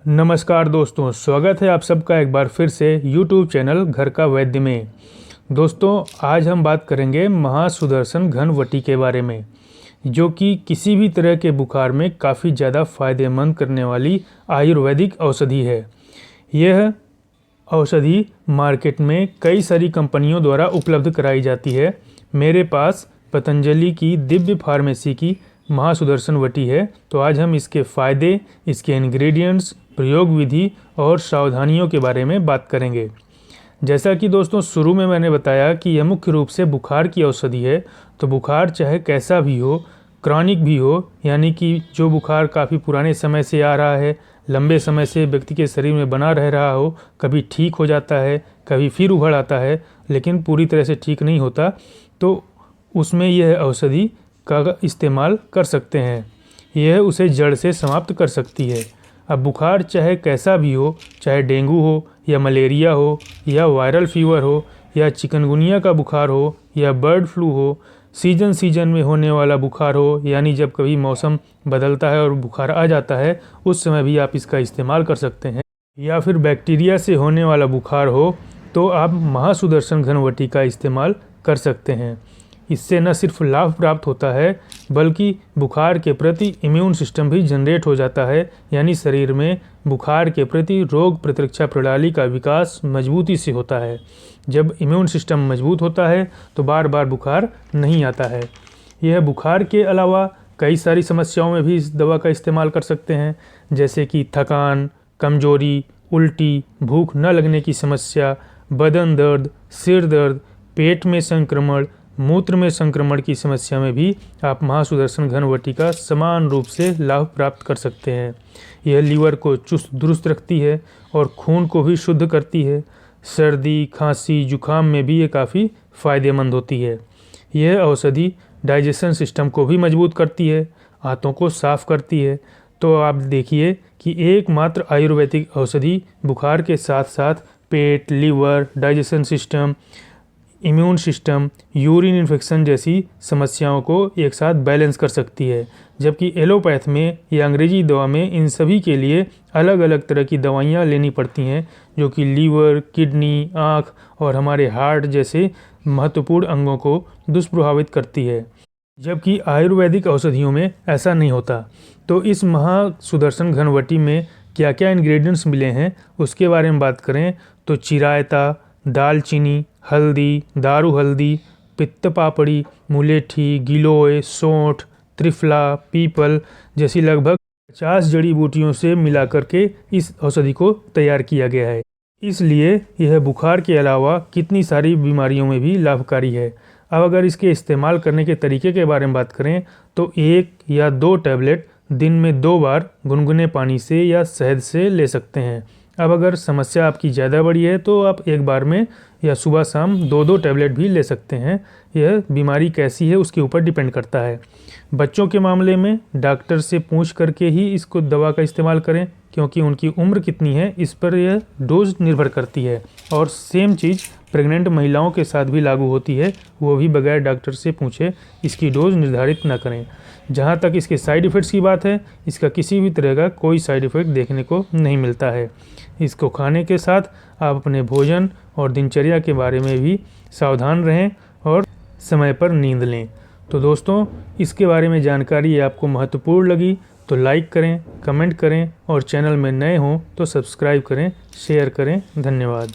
नमस्कार दोस्तों, स्वागत है आप सबका एक बार फिर से YouTube चैनल घर का वैद्य में। दोस्तों, आज हम बात करेंगे महासुदर्शन घनवटी के बारे में, जो कि किसी भी तरह के बुखार में काफ़ी ज़्यादा फ़ायदेमंद करने वाली आयुर्वेदिक औषधि है। यह औषधि मार्केट में कई सारी कंपनियों द्वारा उपलब्ध कराई जाती है। मेरे पास पतंजलि की दिव्य फार्मेसी की महासुदर्शन वटी है। तो आज हम इसके फ़ायदे, इसके इंग्रेडिएंट्स, प्रयोग विधि और सावधानियों के बारे में बात करेंगे। जैसा कि दोस्तों शुरू में मैंने बताया कि यह मुख्य रूप से बुखार की औषधि है। तो बुखार चाहे कैसा भी हो, क्रॉनिक भी हो, यानी कि जो बुखार काफ़ी पुराने समय से आ रहा है, लंबे समय से व्यक्ति के शरीर में बना रह रहा हो, कभी ठीक हो जाता है, कभी फिर उभर आता है, लेकिन पूरी तरह से ठीक नहीं होता, तो उसमें यह औषधि का इस्तेमाल कर सकते हैं। यह उसे जड़ से समाप्त कर सकती है। अब बुखार चाहे कैसा भी हो, चाहे डेंगू हो या मलेरिया हो या वायरल फीवर हो या चिकनगुनिया का बुखार हो या बर्ड फ्लू हो, सीजन में होने वाला बुखार हो, यानी जब कभी मौसम बदलता है और बुखार आ जाता है, उस समय भी आप इसका इस्तेमाल कर सकते हैं। या फिर बैक्टीरिया से होने वाला बुखार हो तो आप महासुदर्शन घनवटी का इस्तेमाल कर सकते हैं। इससे न सिर्फ लाभ प्राप्त होता है, बल्कि बुखार के प्रति इम्यून सिस्टम भी जनरेट हो जाता है, यानी शरीर में बुखार के प्रति रोग प्रतिरक्षा प्रणाली का विकास मजबूती से होता है। जब इम्यून सिस्टम मजबूत होता है तो बार बार बुखार नहीं आता है। यह बुखार के अलावा कई सारी समस्याओं में भी इस दवा का इस्तेमाल कर सकते हैं, जैसे कि थकान, कमजोरी, उल्टी, भूख न लगने की समस्या, बदन दर्द, सिर दर्द, पेट में संक्रमण, मूत्र में संक्रमण की समस्या में भी आप महासुदर्शन घनवटी का समान रूप से लाभ प्राप्त कर सकते हैं। यह लीवर को चुस्त दुरुस्त रखती है और खून को भी शुद्ध करती है। सर्दी, खांसी, जुखाम में भी ये काफ़ी फ़ायदेमंद होती है। यह औषधि डाइजेशन सिस्टम को भी मजबूत करती है, आंतों को साफ करती है। तो आप देखिए कि एकमात्र आयुर्वेदिक औषधि बुखार के साथ साथ पेट, liver, digestion system, immune system, urine infection जैसी समस्याओं को एक साथ बैलेंस कर सकती है। जबकि एलोपैथ में या अंग्रेजी दवा में इन सभी के लिए अलग अलग तरह की दवाइयाँ लेनी पड़ती हैं, जो कि लीवर, किडनी, आँख और हमारे हार्ट जैसे महत्वपूर्ण अंगों को दुष्प्रभावित करती है। जबकि आयुर्वेदिक औषधियों में ऐसा नहीं होता। तो इस महासुदर्शन घनवटी में क्या क्या इंग्रेडिएंट्स मिले हैं उसके बारे में बात करें तो चिरायता, दालचीनी, हल्दी, दारू हल्दी, पित्त पापड़ी, मुलेठी, गिलोय, सौंठ, त्रिफला, पीपल जैसी लगभग 50 जड़ी बूटियों से मिलाकर के इस औषधि को तैयार किया गया है। इसलिए यह बुखार के अलावा कितनी सारी बीमारियों में भी लाभकारी है। अब अगर इसके इस्तेमाल करने के तरीके के बारे में बात करें तो 1 या 2 टैबलेट दिन में 2 बार गुनगुने पानी से या शहद से ले सकते हैं। अब अगर समस्या आपकी ज़्यादा बड़ी है तो आप एक बार में या सुबह शाम 2-2 टैबलेट भी ले सकते हैं। यह बीमारी कैसी है उसके ऊपर डिपेंड करता है। बच्चों के मामले में डॉक्टर से पूछ करके ही इसको दवा का इस्तेमाल करें, क्योंकि उनकी उम्र कितनी है इस पर यह डोज निर्भर करती है। और सेम चीज़ प्रेग्नेंट महिलाओं के साथ भी लागू होती है, वो भी बगैर डॉक्टर से पूछे इसकी डोज निर्धारित न करें। जहाँ तक इसके साइड इफ़ेक्ट्स की बात है, इसका किसी भी तरह का कोई साइड इफ़ेक्ट देखने को नहीं मिलता है। इसको खाने के साथ आप अपने भोजन और दिनचर्या के बारे में भी सावधान रहें और समय पर नींद लें। तो दोस्तों, इसके बारे में जानकारी आपको महत्वपूर्ण लगी तो लाइक करें, कमेंट करें और चैनल में नए हों तो सब्सक्राइब करें, शेयर करें। धन्यवाद।